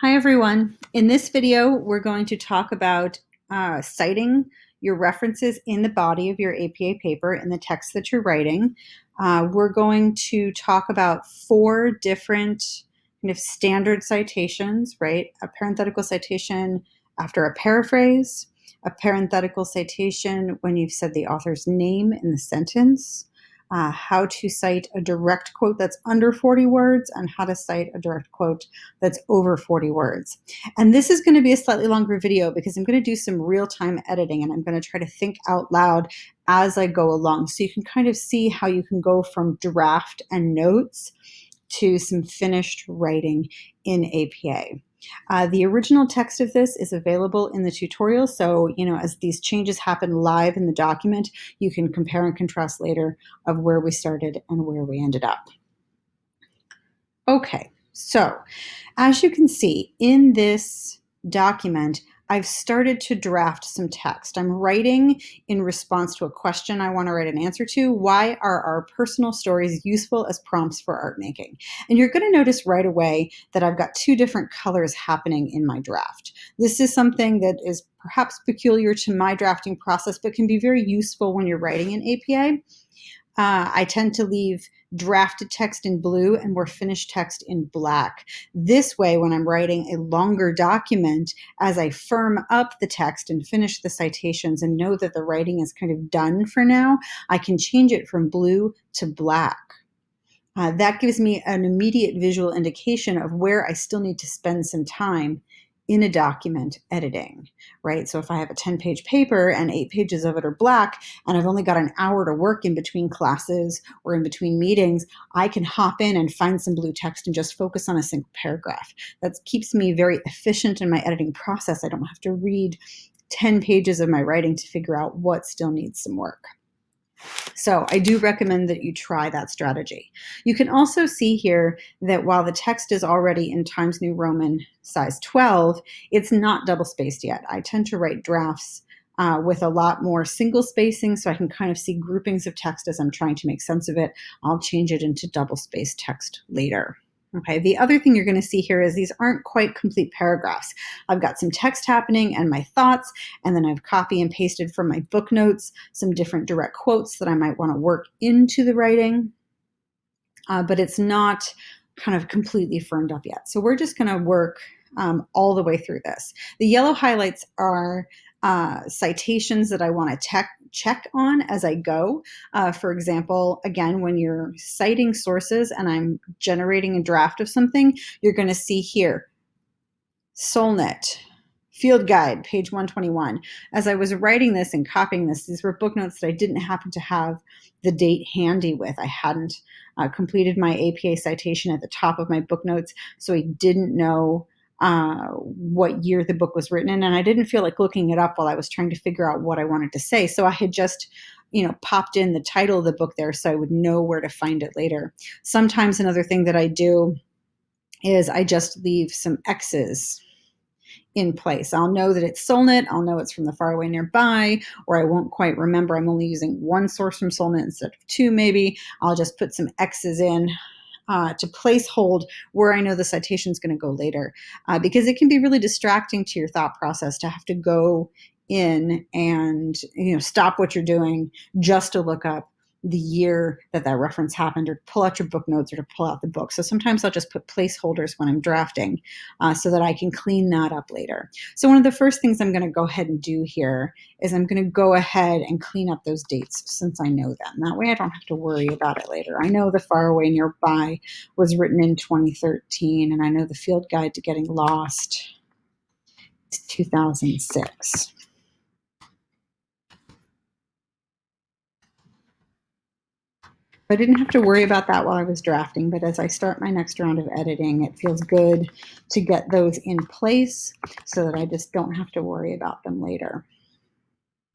Hi everyone. In this video, we're going to talk about citing your references in the body of your APA paper in the text that you're writing. We're going to talk about 4 different kind of standard citations, right? A parenthetical citation after a paraphrase, a parenthetical citation when you've said the author's name in the sentence, how to cite a direct quote that's under 40 words, and how to cite a direct quote that's over 40 words. And this is going to be a slightly longer video because I'm going to do some real-time editing and I'm going to try to think out loud as I go along. So you can kind of see how you can go from draft and notes to some finished writing in APA. The original text of this is available in the tutorial, so as these changes happen live in the document, you can compare and contrast later of where we started and where we ended up. Okay, so as you can see in this document, I've started to draft some text. I'm writing in response to a question I want to write an answer to. Why are our personal stories useful as prompts for art making? And you're going to notice right away that I've got 2 different colors happening in my draft. This is something that is perhaps peculiar to my drafting process, but can be very useful when you're writing in APA. I tend to leave drafted text in blue and more finished text in black. This way, when I'm writing a longer document, as I firm up the text and finish the citations and know that the writing is kind of done for now, I can change it from blue to black. That gives me an immediate visual indication of where I still need to spend some time in a document editing, right? So if I have a 10-page paper and 8 pages of it are black and I've only got an hour to work in between classes or in between meetings, I can hop in and find some blue text and just focus on a single paragraph. That keeps me very efficient in my editing process. I don't have to read 10 pages of my writing to figure out what still needs some work. So I do recommend that you try that strategy. You can also see here that while the text is already in Times New Roman size 12, it's not double spaced yet. I tend to write drafts with a lot more single spacing so I can kind of see groupings of text as I'm trying to make sense of it. I'll change it into double spaced text later. Okay, the other thing you're going to see here is these aren't quite complete paragraphs. I've got some text happening and my thoughts, and then I've copy and pasted from my book notes some different direct quotes that I might want to work into the writing, but it's not kind of completely firmed up yet. So we're just going to work all the way through this. The yellow highlights are citations that I want to check on as I go. For example, again, when you're citing sources and I'm generating a draft of something, you're going to see here, Solnit, Field Guide, page 121. As I was writing this and copying this, these were book notes that I didn't happen to have the date handy with. I hadn't completed my APA citation at the top of my book notes, so I didn't know what year the book was written in, and I didn't feel like looking it up while I was trying to figure out what I wanted to say. So I had just, popped in the title of the book there so I would know where to find it later. Sometimes another thing that I do is I just leave some X's in place. I'll know that it's Solnit, I'll know it's from the Far Away Nearby, or I won't quite remember I'm only using 1 source from Solnit instead of 2 maybe. I'll just put some X's in to place hold where I know the citation is going to go later, because it can be really distracting to your thought process to have to go in and stop what you're doing just to look up the year that reference happened, or pull out your book notes, or to pull out the book. So sometimes I'll just put placeholders when I'm drafting so that I can clean that up later. So one of the first things I'm going to go ahead and do here is I'm going to go ahead and clean up those dates since I know them. That way I don't have to worry about it later. I know the Far Away Nearby was written in 2013, and I know the Field Guide to Getting Lost is 2006. I didn't have to worry about that while I was drafting, but as I start my next round of editing, it feels good to get those in place so that I just don't have to worry about them later.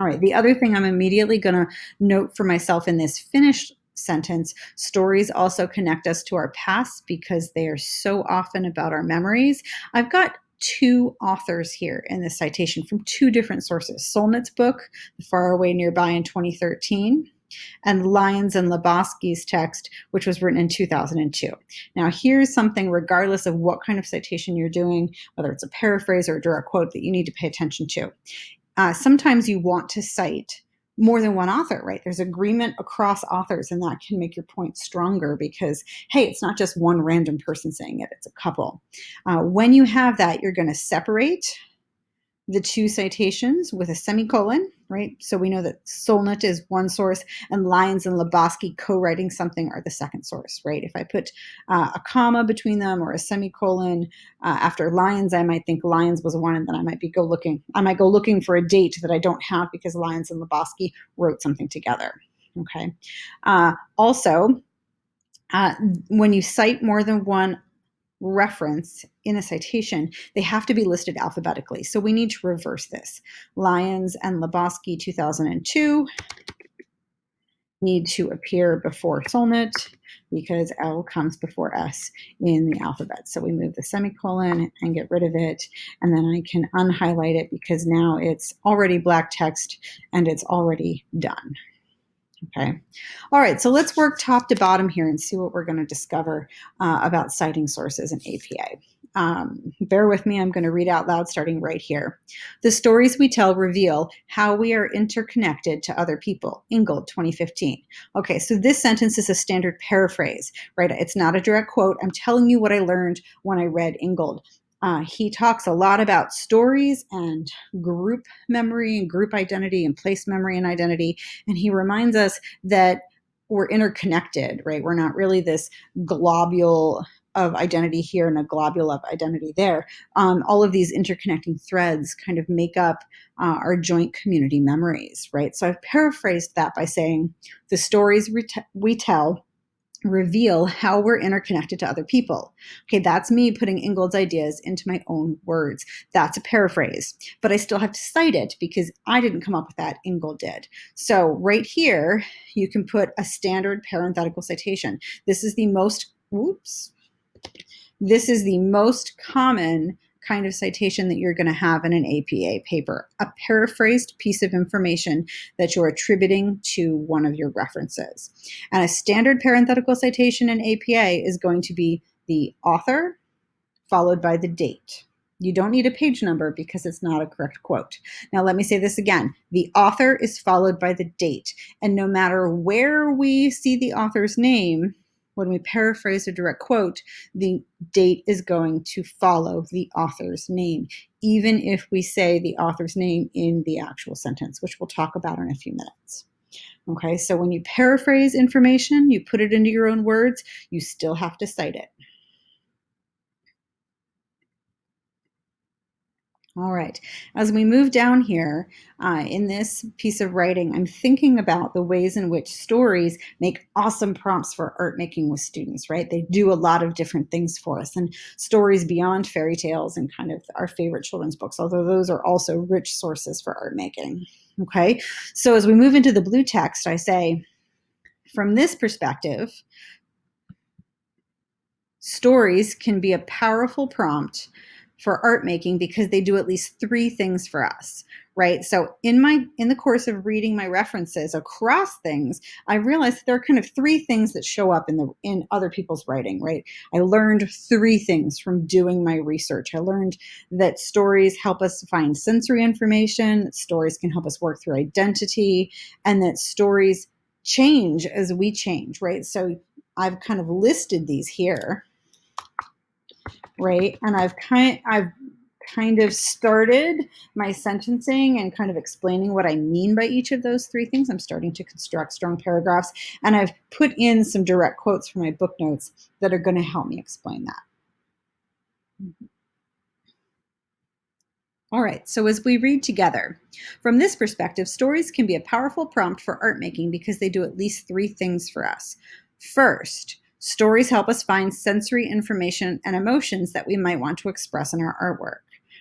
All right, the other thing I'm immediately going to note for myself in this finished sentence, stories also connect us to our past because they are so often about our memories. I've got 2 authors here in this citation from 2 different sources. Solnit's book, The Far Away Nearby in 2013, and Lyons and Lebowski's text, which was written in 2002. Now, here's something, regardless of what kind of citation you're doing, whether it's a paraphrase or a direct quote, that you need to pay attention to. Sometimes you want to cite more than one author, right? There's agreement across authors, and that can make your point stronger because, hey, it's not just one random person saying it, it's a couple. When you have that, you're going to separate the two citations with a semicolon, right? So we know that Solnit is one source and Lyons and Lebowski co-writing something are the second source, right? If I put a comma between them or a semicolon after Lyons, I might think Lyons was one, and then I might go looking for a date that I don't have because Lyons and Lebowski wrote something together, okay? Also, when you cite more than one reference in a citation, they have to be listed alphabetically. So we need to reverse this. Lyons and Lebowski 2002 need to appear before Solnit because L comes before S in the alphabet. So we move the semicolon and get rid of it, and then I can unhighlight it because now it's already black text and it's already done. Okay. All right. So let's work top to bottom here and see what we're going to discover about citing sources in APA. Bear with me. I'm going to read out loud starting right here. The stories we tell reveal how we are interconnected to other people. Ingold, 2015. Okay. So this sentence is a standard paraphrase, right? It's not a direct quote. I'm telling you what I learned when I read Ingold. He talks a lot about stories and group memory and group identity and place memory and identity. And he reminds us that we're interconnected, right? We're not really this globule of identity here and a globule of identity there. All of these interconnecting threads kind of make up our joint community memories, right? So I've paraphrased that by saying the stories we tell reveal how we're interconnected to other people. Okay, that's me putting Ingold's ideas into my own words. That's a paraphrase, but I still have to cite it because I didn't come up with that, Ingold did. So right here, you can put a standard parenthetical citation. This is the most common kind of citation that you're going to have in an APA paper, a paraphrased piece of information that you're attributing to one of your references. And a standard parenthetical citation in APA is going to be the author followed by the date. You don't need a page number because it's not a correct quote. Now, let me say this again. The author is followed by the date. And no matter where we see the author's name, when we paraphrase a direct quote, the date is going to follow the author's name, even if we say the author's name in the actual sentence, which we'll talk about in a few minutes. Okay, so when you paraphrase information, you put it into your own words, you still have to cite it. All right, as we move down here in this piece of writing, I'm thinking about the ways in which stories make awesome prompts for art making with students, right? They do a lot of different things for us, and stories beyond fairy tales and kind of our favorite children's books, although those are also rich sources for art making. Okay, so as we move into the blue text, I say, from this perspective, stories can be a powerful prompt for art making because they do at least three things for us, right? So in the course of reading my references across things, I realized that there are kind of three things that show up in other people's writing, right? I learned three things from doing my research. I learned that stories help us find sensory information, that stories can help us work through identity, and that stories change as we change, right? So I've kind of listed these here, right? And I've kind of started my sentencing and kind of explaining what I mean by each of those three things. I'm starting to construct strong paragraphs, and I've put in some direct quotes from my book notes that are going to help me explain that. All right, so as we read together, from this perspective, stories can be a powerful prompt for art making because they do at least three things for us. First, stories help us find sensory information and emotions that we might want to express in our artwork,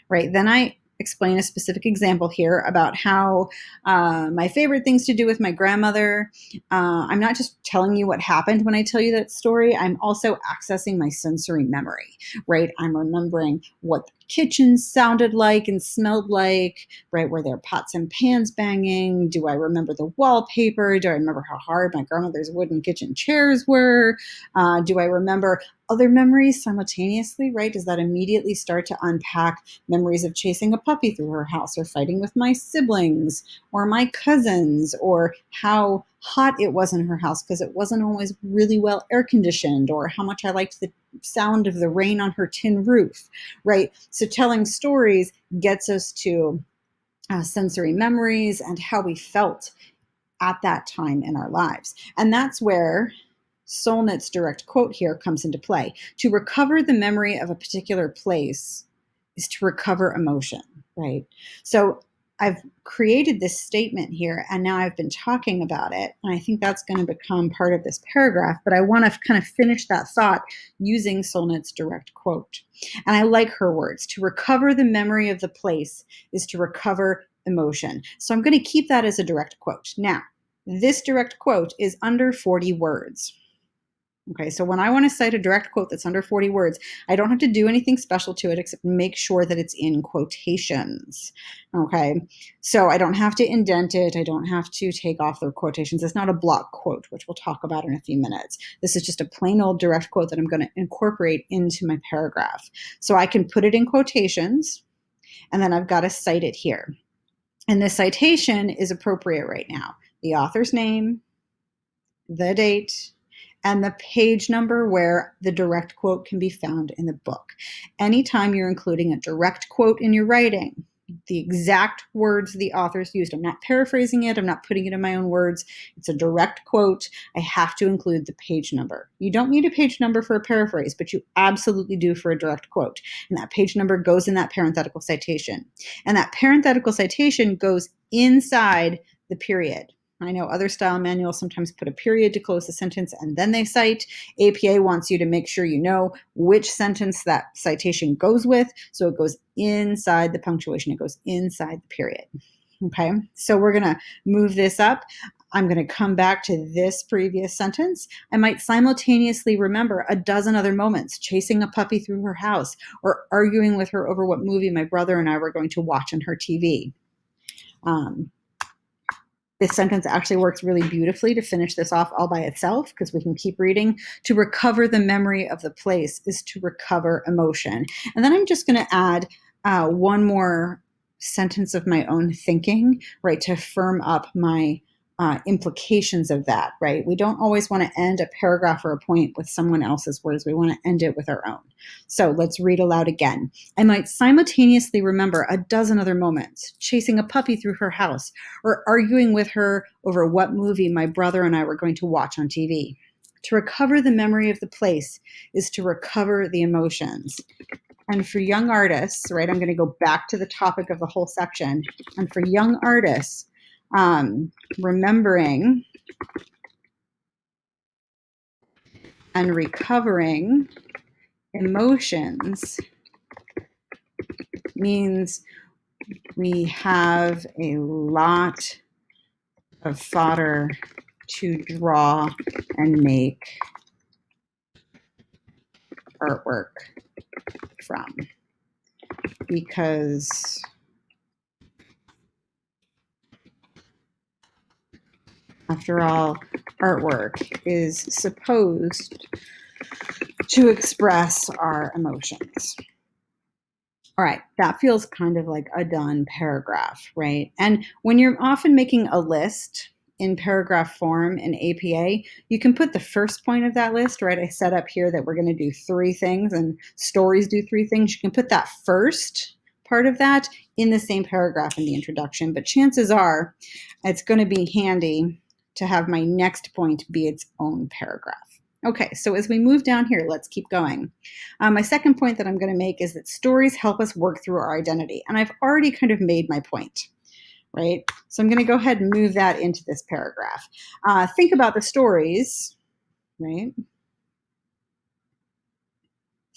right? Then I explain a specific example here about how my favorite things to do with my grandmother. I'm not just telling you what happened when I tell you that story. I'm also accessing my sensory memory, right? I'm remembering what the kitchen sounded like and smelled like, right? Were there pots and pans banging? Do I remember the wallpaper? Do I remember how hard my grandmother's wooden kitchen chairs were? Do I remember other memories simultaneously, right? Does that immediately start to unpack memories of chasing a puppy through her house or fighting with my siblings or my cousins, or how hot it was in her house because it wasn't always really well air conditioned, or how much I liked the sound of the rain on her tin roof, right? So telling stories gets us to sensory memories and how we felt at that time in our lives. And that's where Solnit's direct quote here comes into play. To recover the memory of a particular place is to recover emotion, right? So I've created this statement here, and now I've been talking about it, and I think that's going to become part of this paragraph, but I want to kind of finish that thought using Solnit's direct quote. And I like her words. To recover the memory of the place is to recover emotion. So I'm going to keep that as a direct quote. Now, this direct quote is under 40 words. Okay, so when I want to cite a direct quote that's under 40 words, I don't have to do anything special to it except make sure that it's in quotations. Okay, so I don't have to indent it. I don't have to take off the quotations. It's not a block quote, which we'll talk about in a few minutes. This is just a plain old direct quote that I'm going to incorporate into my paragraph. So I can put it in quotations, and then I've got to cite it here. And the citation is appropriate right now. The author's name, the date, and the page number where the direct quote can be found in the book. Anytime you're including a direct quote in your writing, the exact words the authors used, I'm not paraphrasing it, I'm not putting it in my own words, it's a direct quote, I have to include the page number. You don't need a page number for a paraphrase, but you absolutely do for a direct quote. And that page number goes in that parenthetical citation. And that parenthetical citation goes inside the period. I know other style manuals sometimes put a period to close the sentence and then they cite. APA wants you to make sure you know which sentence that citation goes with. So it goes inside the punctuation. It goes inside the period. Okay, so we're going to move this up. I'm going to come back to this previous sentence. I might simultaneously remember a dozen other moments, chasing a puppy through her house or arguing with her over what movie my brother and I were going to watch on her TV. This sentence actually works really beautifully to finish this off all by itself because we can keep reading. To recover the memory of the place is to recover emotion. And then I'm just going to add one more sentence of my own thinking, right, to firm up my implications of that, right? We don't always want to end a paragraph or a point with someone else's words. We want to end it with our own. So let's read aloud again. I might simultaneously remember a dozen other moments, chasing a puppy through her house or arguing with her over what movie my brother and I were going to watch on TV. To recover the memory of the place is to recover the emotions. And for young artists, right, I'm going to go back to the topic of the whole section. And for young artists, remembering and recovering emotions means we have a lot of fodder to draw and make artwork from, because after all, artwork is supposed to express our emotions. All right, that feels kind of like a done paragraph, right? And when you're often making a list in paragraph form in APA, you can put the first point of that list, right? I set up here that we're going to do 3 things and stories do 3 things. You can put that first part of that in the same paragraph in the introduction, but chances are it's going to be handy to have my next point be its own paragraph. Okay, so as we move down here, let's keep going. My second point that I'm going to make is that stories help us work through our identity. And I've already kind of made my point, right? So I'm going to go ahead and move that into this paragraph. Think about the stories, right,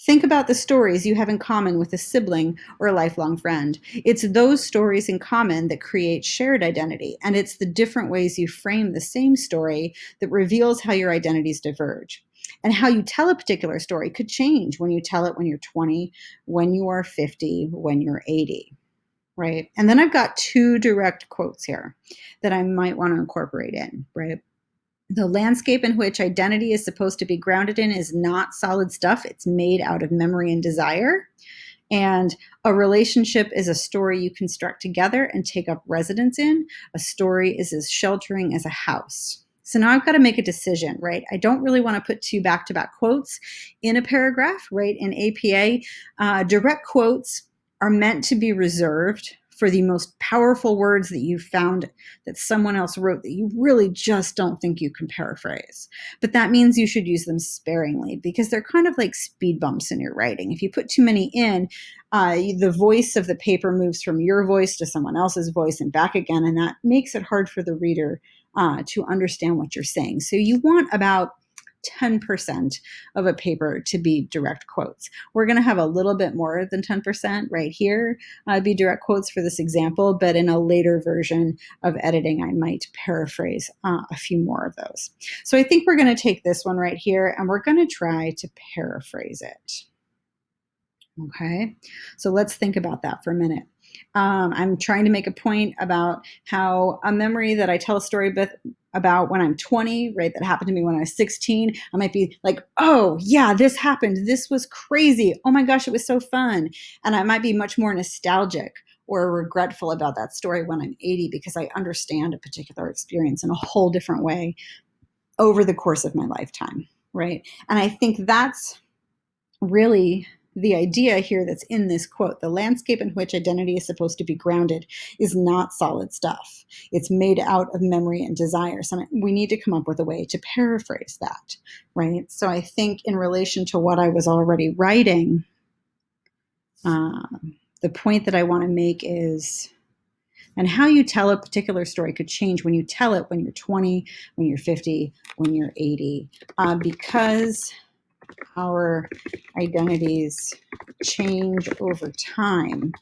Think about the stories you have in common with a sibling or a lifelong friend. It's those stories in common that create shared identity, and it's the different ways you frame the same story that reveals how your identities diverge. And how you tell a particular story could change when you tell it when you're 20, when you are 50, when you're 80, right? And then I've got two direct quotes here that I might want to incorporate in, right? The landscape in which identity is supposed to be grounded in is not solid stuff. It's made out of memory and desire. And a relationship is a story you construct together and take up residence in. A story is as sheltering as a house. So now I've got to make a decision, right? I don't really want to put two back-to-back quotes in a paragraph, right? In APA, direct quotes are meant to be reserved for the most powerful words that you found that someone else wrote that you really just don't think you can paraphrase. But that means you should use them sparingly because they're kind of like speed bumps in your writing. If you put too many in, the voice of the paper moves from your voice to someone else's voice and back again, and that makes it hard for the reader to understand what you're saying. So you want about 10% of a paper to be direct quotes. We're going to have a little bit more than 10% right here be direct quotes for this example, but in a later version of editing, I might paraphrase a few more of those. So I think we're going to take this one right here and we're going to try to paraphrase it. Okay, so let's think about that for a minute. I'm trying to make a point about how a memory that I tell a story about when I'm 20, right, that happened to me when I was 16, I might be like, oh, yeah, this happened. This was crazy. Oh my gosh, it was so fun. And I might be much more nostalgic or regretful about that story when I'm 80 because I understand a particular experience in a whole different way over the course of my lifetime, right? And I think that's really the idea here that's in this quote. The landscape in which identity is supposed to be grounded is not solid stuff. It's made out of memory and desire. So we need to come up with a way to paraphrase that, right? So I think in relation to what I was already writing, the point that I want to make is, and how you tell a particular story could change when you tell it when you're 20, when you're 50, when you're 80, because our identities change over time.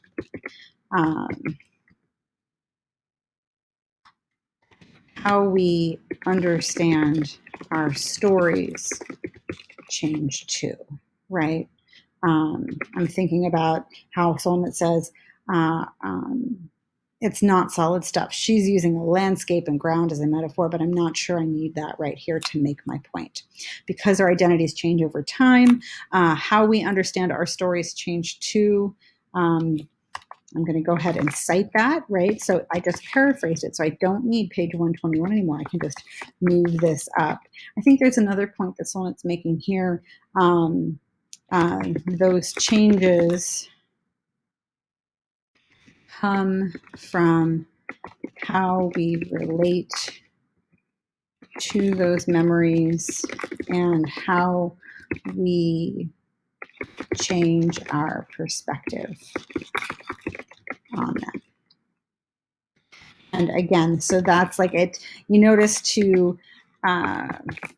How we understand our stories change too, right? I'm thinking about how Solnit says, it's not solid stuff. She's using a landscape and ground as a metaphor, but I'm not sure I need that right here to make my point. Because our identities change over time, how we understand our stories change too. I'm going to go ahead and cite that, right? So I just paraphrased it. So I don't need page 121 anymore. I can just move this up. I think there's another point that Solnit's making here. Those changes come from how we relate to those memories and how we change our perspective on them. And again, so that's like it. You notice to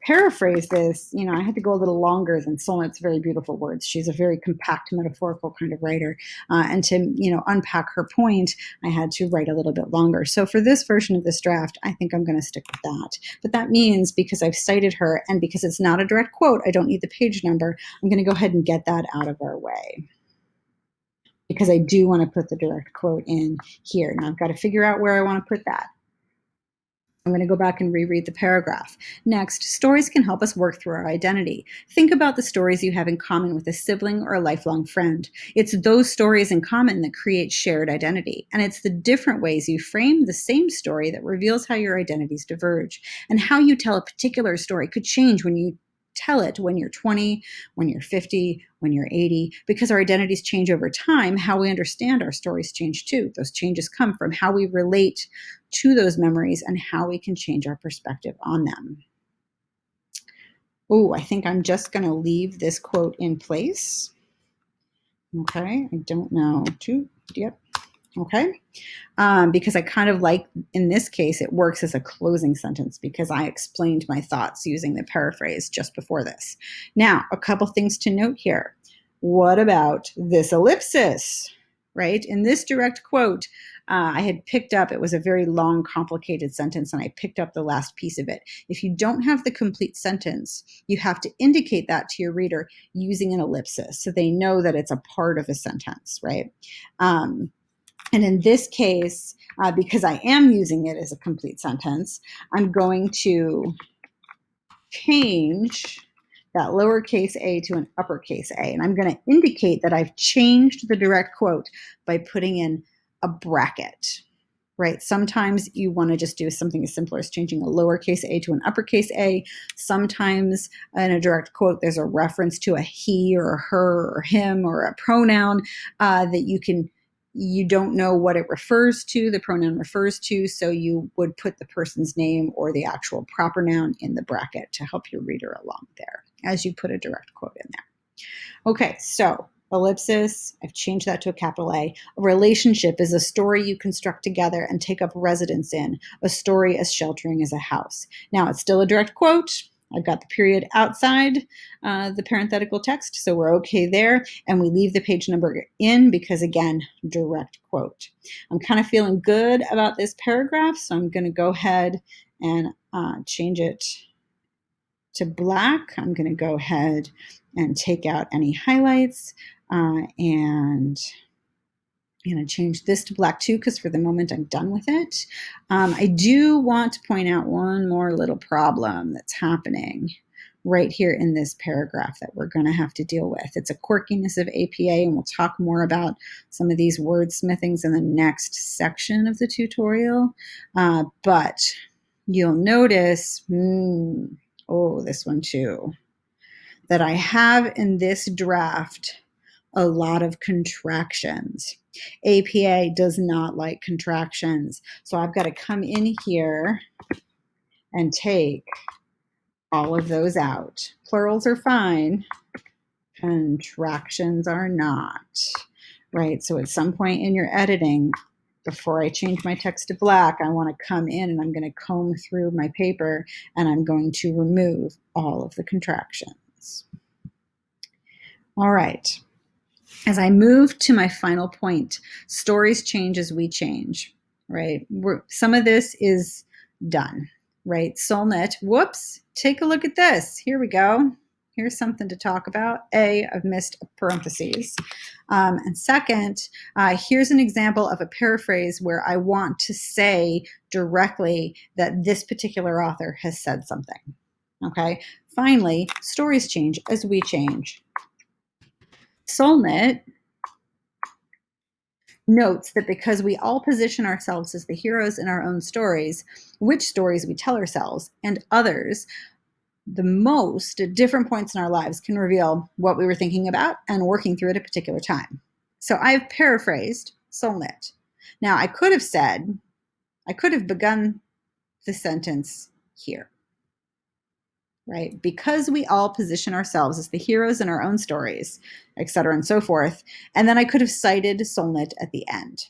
paraphrase this, I had to go a little longer than Solnit's very beautiful words. She's a very compact, metaphorical kind of writer. And to, unpack her point, I had to write a little bit longer. So for this version of this draft, I think I'm going to stick with that. But that means because I've cited her and because it's not a direct quote, I don't need the page number. I'm going to go ahead and get that out of our way, because I do want to put the direct quote in here. Now I've got to figure out where I want to put that. I'm going to go back and reread the paragraph. Next, stories can help us work through our identity. Think about the stories you have in common with a sibling or a lifelong friend. It's those stories in common that create shared identity. And it's the different ways you frame the same story that reveals how your identities diverge. And how you tell a particular story could change when you tell it when you're 20, when you're 50, when you're 80, because our identities change over time. How we understand our stories change too. Those changes come from how we relate to those memories and how we can change our perspective on them. Oh, I think I'm just going to leave this quote in place. Okay, I don't know. Yep. Okay. Because I kind of like, in this case, it works as a closing sentence because I explained my thoughts using the paraphrase just before this. Now, a couple things to note here. what about this ellipsis, right? In this direct quote, I had picked up, it was a very long, complicated sentence, and I picked up the last piece of it. If you don't have the complete sentence, you have to indicate that to your reader using an ellipsis so they know that it's a part of a sentence, right? And in this case, because I am using it as a complete sentence, I'm going to change that lowercase a to an uppercase a. And I'm going to indicate that I've changed the direct quote by putting in a bracket, right? Sometimes you want to just do something as simple as changing a lowercase a to an uppercase a. Sometimes in a direct quote, there's a reference to a he or a her or him or a pronoun that you don't know what it refers to, the pronoun refers to, so you would put the person's name or the actual proper noun in the bracket to help your reader along there as you put a direct quote in there. Okay, so ellipsis, I've changed that to a capital A. A relationship is a story you construct together and take up residence in, a story as sheltering as a house. Now, it's still a direct quote. I've got the period outside the parenthetical text, so we're okay there. And we leave the page number in because, again, direct quote. I'm kind of feeling good about this paragraph, so I'm going to go ahead and change it to black. I'm going to go ahead and take out any highlights and I'm going to change this to black too, because for the moment I'm done with it. I do want to point out one more little problem that's happening right here in this paragraph that we're going to have to deal with. It's a quirkiness of APA, and we'll talk more about some of these wordsmithings in the next section of the tutorial. But you'll notice, this one too, that I have in this draft a lot of contractions. APA does not like contractions. So I've got to come in here and take all of those out. Plurals are fine. Contractions are not, right? So at some point in your editing, before I change my text to black, I want to come in and I'm going to comb through my paper and I'm going to remove all of the contractions. All right. As I move to my final point, stories change as we change, right? Some of this is done, right? Solnit, whoops, take a look at this. Here we go. Here's something to talk about. I've missed parentheses. And second, here's an example of a paraphrase where I want to say directly that this particular author has said something, okay? Finally, stories change as we change. Solnit notes that because we all position ourselves as the heroes in our own stories, which stories we tell ourselves and others, the most at different points in our lives can reveal what we were thinking about and working through at a particular time. So I've paraphrased Solnit. Now, I could have begun the sentence here, right? Because we all position ourselves as the heroes in our own stories, etc. and so forth. And then I could have cited Solnit at the end.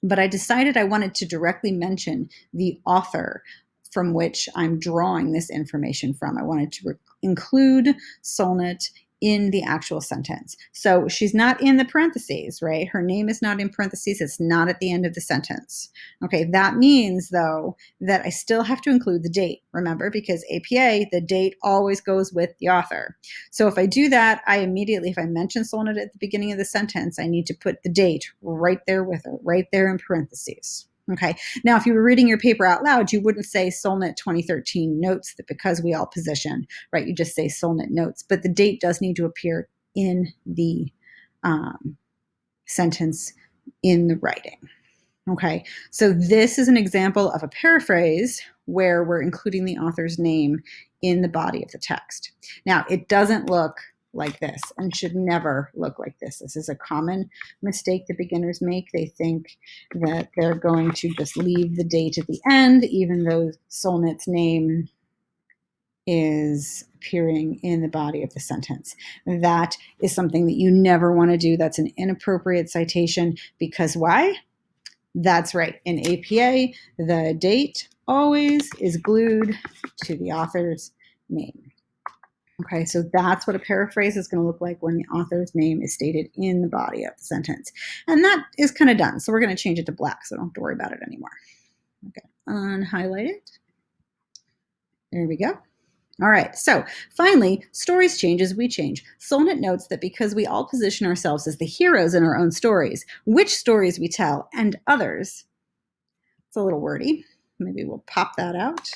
But I decided I wanted to directly mention the author from which I'm drawing this information from. I wanted to include Solnit in the actual sentence. So she's not in the parentheses, right? Her name is not in parentheses. It's not at the end of the sentence. Okay, that means, though, that I still have to include the date, remember, because APA, the date always goes with the author. So if I do that, I immediately, if I mention Solnit at the beginning of the sentence, I need to put the date right there with her, right there in parentheses. Okay. Now, if you were reading your paper out loud, you wouldn't say Solnit 2013 notes that because we all position, right? You just say Solnit notes, but the date does need to appear in the sentence in the writing. Okay. So this is an example of a paraphrase where we're including the author's name in the body of the text. Now, it doesn't look like this and should never look like this. This is a common mistake that beginners make. They think that they're going to just leave the date at the end, even though Solnit's name is appearing in the body of the sentence. That is something that you never want to do. That's an inappropriate citation because why? That's right. In APA, the date always is glued to the author's name. Okay, so that's what a paraphrase is going to look like when the author's name is stated in the body of the sentence. And that is kind of done. So we're going to change it to black so I don't have to worry about it anymore. Okay, unhighlight it. There we go. All right, so finally, stories change as we change. Solnit notes that because we all position ourselves as the heroes in our own stories, which stories we tell and others, it's a little wordy. Maybe we'll pop that out.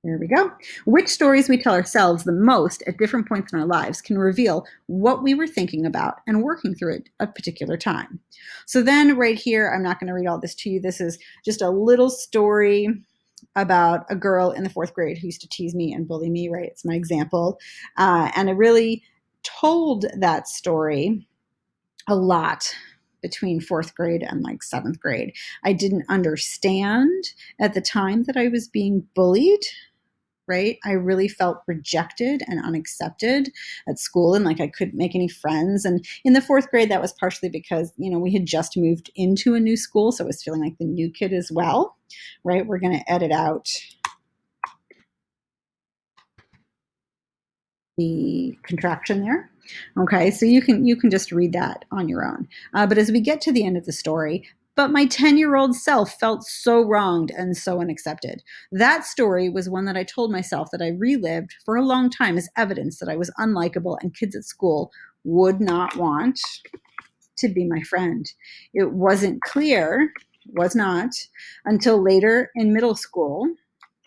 There we go. Which stories we tell ourselves the most at different points in our lives can reveal what we were thinking about and working through at a particular time. So then right here, I'm not going to read all this to you. This is just a little story about a girl in the 4th grade who used to tease me and bully me, right? It's my example. And I really told that story a lot between 4th grade and like 7th grade. I didn't understand at the time that I was being bullied, right? I really felt rejected and unaccepted at school and like I couldn't make any friends. And in the 4th grade, that was partially because, we had just moved into a new school. So I was feeling like the new kid as well, right? We're going to edit out the contraction there. Okay, so you can just read that on your own. But as we get to the end of the story, but my 10-year-old self felt so wronged and so unaccepted. That story was one that I told myself that I relived for a long time as evidence that I was unlikable and kids at school would not want to be my friend. It wasn't clear, was not, until later in middle school,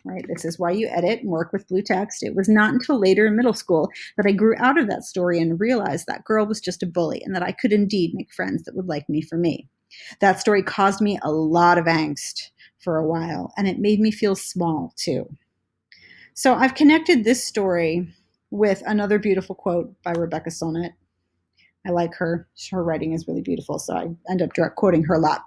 right? This is why you edit and work with blue text. It was not until later in middle school that I grew out of that story and realized that girl was just a bully and that I could indeed make friends that would like me for me. That story caused me a lot of angst for a while, and it made me feel small too. So I've connected this story with another beautiful quote by Rebecca Solnit. I like her. Her writing is really beautiful, so I end up direct quoting her a lot.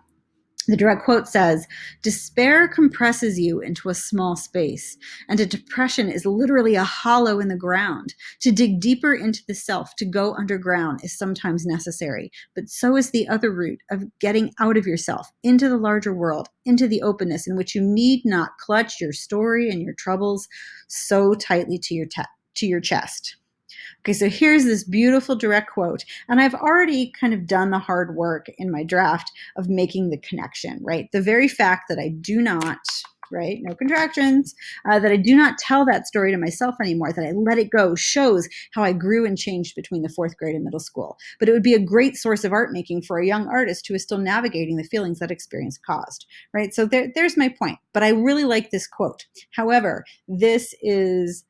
The direct quote says, "Despair compresses you into a small space, and a depression is literally a hollow in the ground. To dig deeper into the self, to go underground, is sometimes necessary, but so is the other route of getting out of yourself, into the larger world, into the openness in which you need not clutch your story and your troubles so tightly to your chest." Okay, so here's this beautiful direct quote. And I've already kind of done the hard work in my draft of making the connection, right? The very fact that I do not, right, no contractions, that I do not tell that story to myself anymore, that I let it go, shows how I grew and changed between the 4th grade and middle school. But it would be a great source of art making for a young artist who is still navigating the feelings that experience caused, right? So there's my point. But I really like this quote. However, this is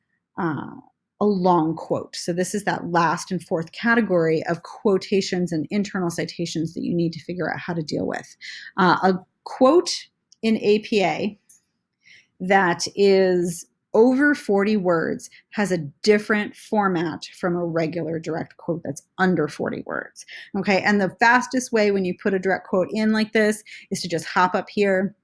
a long quote. So this is that last and 4th category of quotations and internal citations that you need to figure out how to deal with. A quote in APA that is over 40 words has a different format from a regular direct quote that's under 40 words. Okay, and the fastest way when you put a direct quote in like this is to just hop up here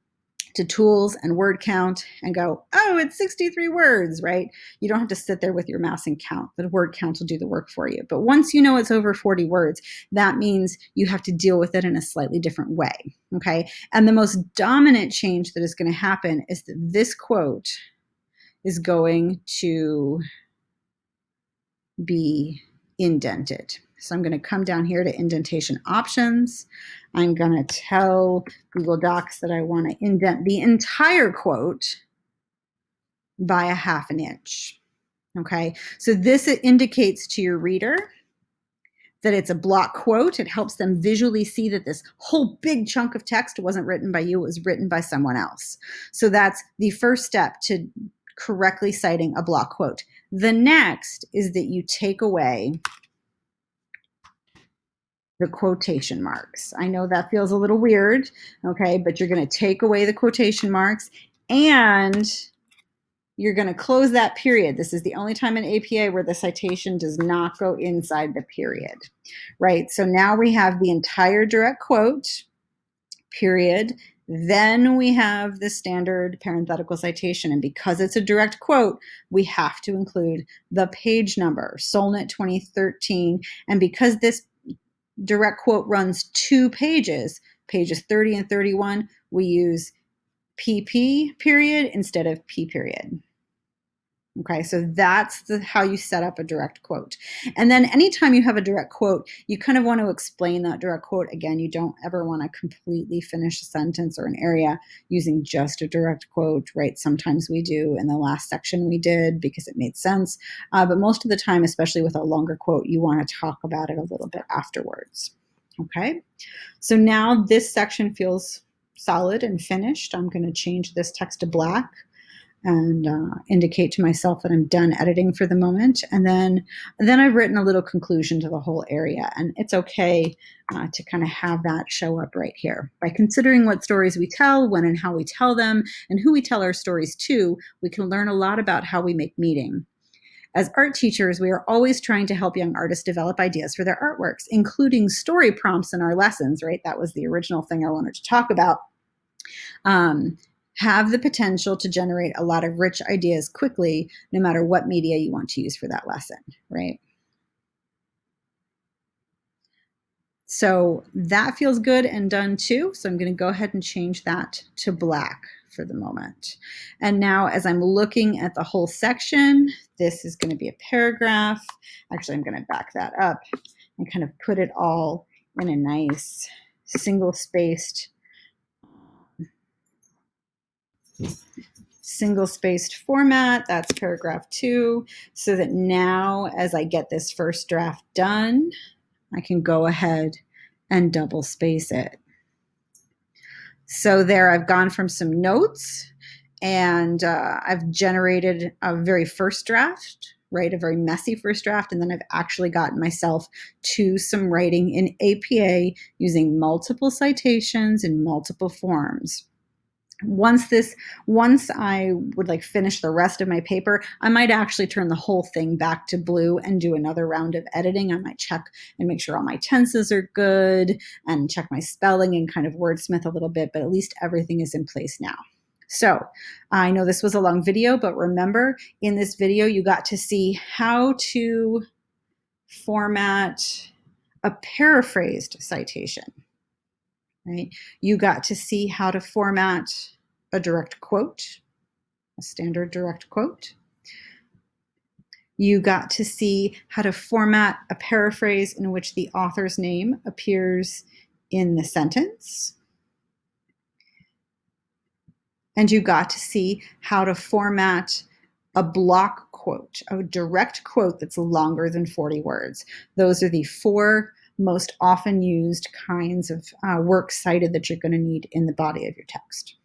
to tools and word count and go, oh, it's 63 words, right? You don't have to sit there with your mouse and count. The word count will do the work for you. But once you know it's over 40 words, that means you have to deal with it in a slightly different way, okay? And the most dominant change that is going to happen is that this quote is going to be indented. So I'm going to come down here to indentation options. I'm going to tell Google Docs that I want to indent the entire quote by a half an inch. Okay, so this indicates to your reader that it's a block quote. It helps them visually see that this whole big chunk of text wasn't written by you, it was written by someone else. So that's the first step to correctly citing a block quote. The next is that you take away the quotation marks. I know that feels a little weird, okay, but you're going to take away the quotation marks and you're going to close that period. This is the only time in APA where the citation does not go inside the period, right? So now we have the entire direct quote, period. Then we have the standard parenthetical citation. And because it's a direct quote, we have to include the page number, Solnit 2013. And because this direct quote runs 2 pages, pages 30 and 31, we use PP period instead of P period. Okay, so that's how you set up a direct quote. And then anytime you have a direct quote, you kind of want to explain that direct quote. Again, you don't ever want to completely finish a sentence or an area using just a direct quote, right? Sometimes we do. In the last section we did because it made sense. But most of the time, especially with a longer quote, you want to talk about it a little bit afterwards. Okay, so now this section feels solid and finished. I'm going to change this text to black and indicate to myself that I'm done editing for the moment. And then I've written a little conclusion to the whole area. And it's okay to kind of have that show up right here. By considering what stories we tell, when and how we tell them, and who we tell our stories to, we can learn a lot about how we make meaning. As art teachers, we are always trying to help young artists develop ideas for their artworks, including story prompts in our lessons, right? That was the original thing I wanted to talk about. Have the potential to generate a lot of rich ideas quickly, no matter what media you want to use for that lesson, right? So that feels good and done too. So I'm going to go ahead and change that to black for the moment. And now as I'm looking at the whole section, this is going to be a paragraph. Actually, I'm going to back that up and kind of put it all in a nice single-spaced format. That's paragraph 2, so that now as I get this first draft done, I can go ahead and double space it. So there I've gone from some notes and I've generated a very first draft, right? A very messy first draft. And then I've actually gotten myself to some writing in APA using multiple citations in multiple forms. Once I would like finish the rest of my paper, I might actually turn the whole thing back to blue and do another round of editing. I might check and make sure all my tenses are good and check my spelling and kind of wordsmith a little bit, but at least everything is in place now. So I know this was a long video, but remember in this video, you got to see how to format a paraphrased citation. Right? You got to see how to format a direct quote, a standard direct quote. You got to see how to format a paraphrase in which the author's name appears in the sentence. And you got to see how to format a block quote, a direct quote that's longer than 40 words. Those are the 4 most often used kinds of works cited that you're going to need in the body of your text.